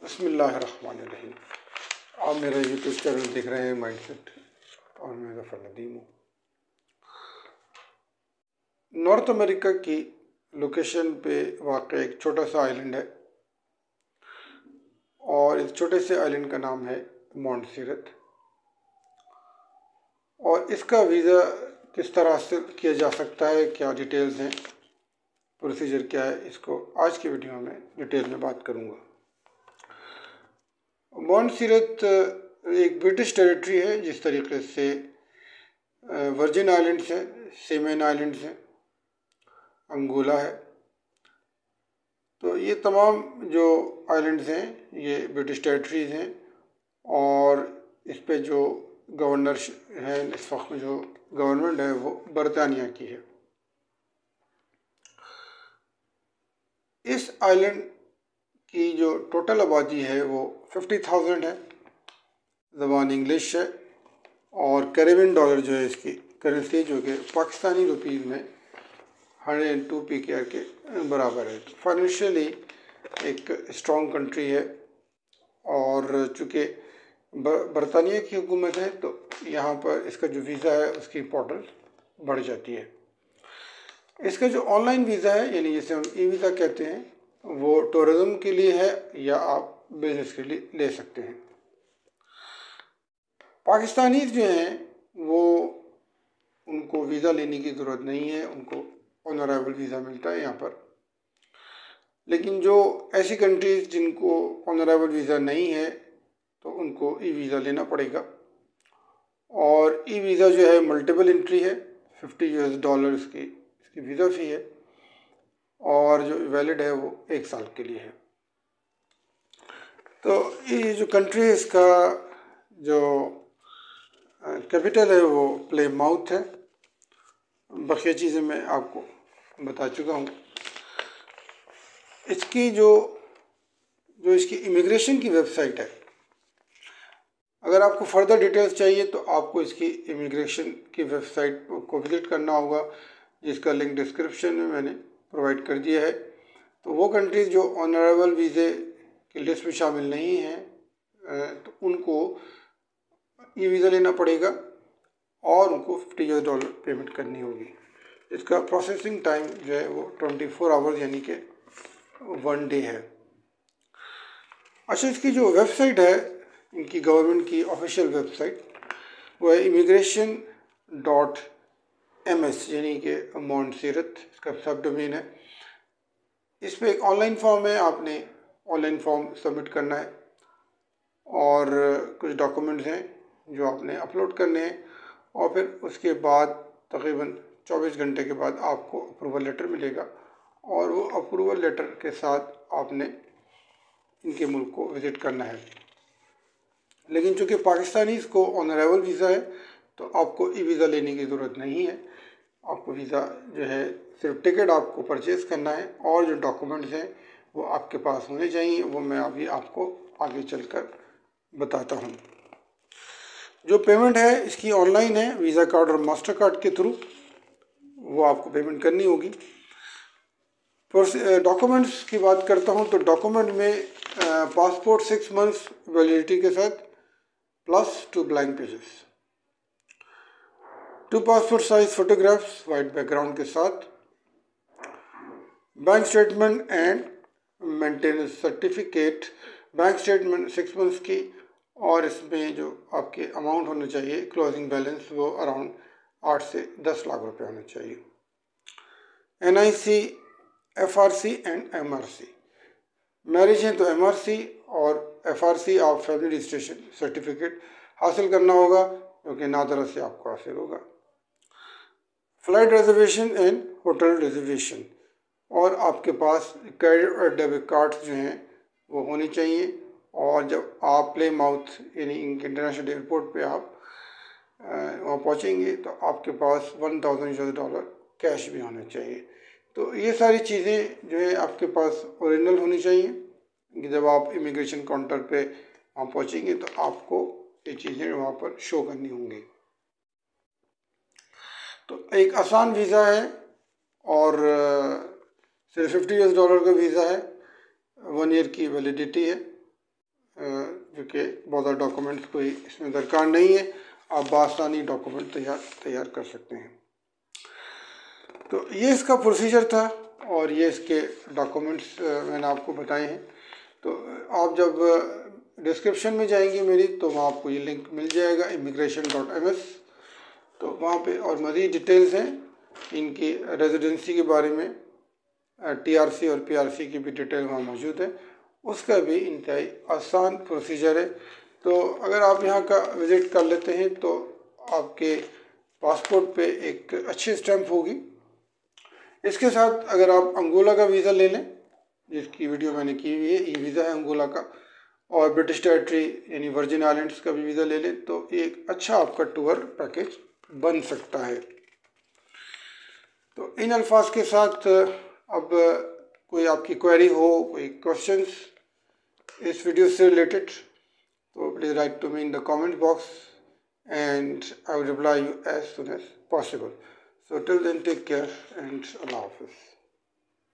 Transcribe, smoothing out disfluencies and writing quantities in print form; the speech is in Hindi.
बिस्मिल्लाहिर्रहमानिर्रहीम। आप मेरा यूट्यूब चैनल देख रहे हैं माइंडसेट और मैं ज़फ़र नदीम हूँ। नॉर्थ अमेरिका की लोकेशन पे वाक़ एक छोटा सा आइलैंड है और इस छोटे से आइलैंड का नाम है मोंटसेरत। और इसका वीज़ा किस तरह से किया जा सकता है, क्या डिटेल्स हैं, प्रोसीजर क्या है, इसको आज की वीडियो में डिटेल में बात करूँगा। मोंटसेरत एक ब्रिटिश टेरिटरी है, जिस तरीके से वर्जिन आइलैंड्स हैं, सेमन आइलैंड्स हैं, अंगोला है। तो ये तमाम जो आइलैंड्स हैं ये ब्रिटिश टेरिटरीज़ हैं और इस पे जो गवर्नर है, इस वक्त में जो गवर्नमेंट है वो बरतानिया की है। इस आइलैंड की जो टोटल आबादी है वो 50,000 है। ज़बान इंग्लिश है और कैरेबियन डॉलर जो है इसकी करेंसी जो कि पाकिस्तानी रुपीज़ में 102 PKR के बराबर है। तो फाइनेंशियली एक स्ट्रॉन्ग कंट्री है और चूँकि बरतानिया की हुकूमत है तो यहाँ पर इसका जो वीज़ा है उसकी इम्पोर्टेंस बढ़ जाती है। इसका जो ऑनलाइन वीज़ा है, यानी जिसे हम ई-वीज़ा कहते हैं, वो टूरिज़्म के लिए है या आप बिज़नेस के लिए ले सकते हैं। पाकिस्तानी जो हैं वो उनको वीज़ा लेने की ज़रूरत नहीं है, उनको ऑन अराइवल वीज़ा मिलता है यहाँ पर। लेकिन जो ऐसी कंट्रीज़ जिनको ऑन अराइवल वीज़ा नहीं है तो उनको ई-वीज़ा लेना पड़ेगा। और ई-वीज़ा जो है मल्टीपल एंट्री है, $50 की इसकी वीज़ा फ़ी है और जो वैलिड है वो 1 साल के लिए है। तो ये जो कंट्री है इसका जो कैपिटल है वो प्लेमाउथ है। बाकी चीज़ें मैं आपको बता चुका हूँ। इसकी जो इसकी इमिग्रेशन की वेबसाइट है, अगर आपको फर्दर डिटेल्स चाहिए तो आपको इसकी इमिग्रेशन की वेबसाइट को विज़िट करना होगा, जिसका लिंक डिस्क्रिप्शन में मैंने प्रोवाइड कर दिया है। तो वो कंट्रीज़ जो ऑन अराइवल वीज़े की लिस्ट में शामिल नहीं हैं तो उनको ई-वीज़ा लेना पड़ेगा और उनको $50 पेमेंट करनी होगी। इसका प्रोसेसिंग टाइम जो है वो 24 आवर्स यानी कि 1 डे है। अच्छा, इसकी जो वेबसाइट है, इनकी गवर्नमेंट की ऑफिशियल वेबसाइट, वो है immigration.ms यानी कि मोंटसेरत इसका सब डोमेन है। इस पर एक ऑनलाइन फॉर्म है, आपने ऑनलाइन फॉर्म सबमिट करना है और कुछ डॉक्यूमेंट्स हैं जो आपने अपलोड करने हैं और फिर उसके बाद तकरीबन 24 घंटे के बाद आपको अप्रूवल लेटर मिलेगा और वो अप्रूवल लेटर के साथ आपने इनके मुल्क को विज़िट करना है। लेकिन चूँकि पाकिस्तानीज़ को ऑन अराइवल वीज़ा है तो आपको ई-वीज़ा लेने की ज़रूरत नहीं है। आपको वीज़ा जो है सिर्फ टिकट आपको परचेज़ करना है और जो डॉक्यूमेंट्स हैं वो आपके पास होने चाहिए, वो मैं अभी आपको आगे चलकर बताता हूँ। जो पेमेंट है इसकी ऑनलाइन है, वीज़ा कार्ड और मास्टर कार्ड के थ्रू वो आपको पेमेंट करनी होगी। डॉक्यूमेंट्स की बात करता हूँ तो डॉक्यूमेंट में पासपोर्ट 6 मंथ्स वैलिडिटी के साथ plus 2 blank pages, 2 passport size photographs white background के साथ, bank statement and maintenance certificate. Bank statement 6 months की और इसमें जो आपके अमाउंट होना चाहिए क्लोजिंग बैलेंस वो अराउंड 8 से 10 लाख रुपए होना चाहिए। NIC, FRC and MRC। Marriage है तो MRC और FRC आप फैमिली रजिस्ट्रेशन सर्टिफिकेट हासिल करना होगा, क्योंकि नादरा से आपको हासिल होगा। Flight reservation and hotel reservation और आपके पास क्रेडिट और डेबिट कार्ड्स जो हैं वो होनी चाहिए। और जब आप प्लेमाउथ यानी इंटरनेशनल एयरपोर्ट पे आप वहाँ पहुँचेंगे तो आपके पास $1,000 कैश भी होना चाहिए। तो ये सारी चीज़ें जो है आपके पास ओरिजिनल होनी चाहिए कि जब आप इमिग्रेशन काउंटर पे वहाँ पहुँचेंगे तो आपको ये चीज़ें वहाँ पर शो करनी होंगी। तो एक आसान वीज़ा है और सिर्फ $50 का वीज़ा है, 1 ईयर की वैलिडिटी है क्योंकि बहुत डॉक्यूमेंट्स कोई इसमें दरकार नहीं है, आप बासानी डॉक्यूमेंट तैयार कर सकते हैं। तो ये इसका प्रोसीजर था और ये इसके डॉक्यूमेंट्स मैंने आपको बताए हैं। तो आप जब डिस्क्रिप्शन में जाएंगे मेरी, तो वहाँ आपको ये लिंक मिल जाएगा immigration.ms। तो वहाँ पे और मज़ीद डिटेल्स हैं इनकी रेजिडेंसी के बारे में, TRC और PRC की भी डिटेल वहाँ मौजूद है, उसका भी इंतहाई आसान प्रोसीजर है। तो अगर आप यहाँ का विज़िट कर लेते हैं तो आपके पासपोर्ट पे एक अच्छी स्टैम्प होगी। इसके साथ अगर आप अंगोला का वीज़ा ले लें, जिसकी वीडियो मैंने की हुई है, ई वीज़ा है अंगोला का, और ब्रिटिश टेरिटरी यानी वर्जिन आइलैंड्स का भी वीज़ा ले लें, तो एक अच्छा आपका टूर पैकेज बन सकता है। तो इन अल्फाज के साथ अब कोई आपकी क्वेरी हो, कोई क्वेश्चंस इस वीडियो से रिलेटेड, तो please write to me in the comment box and I will reply you as soon as possible. So till then, take care and Allah Hafiz.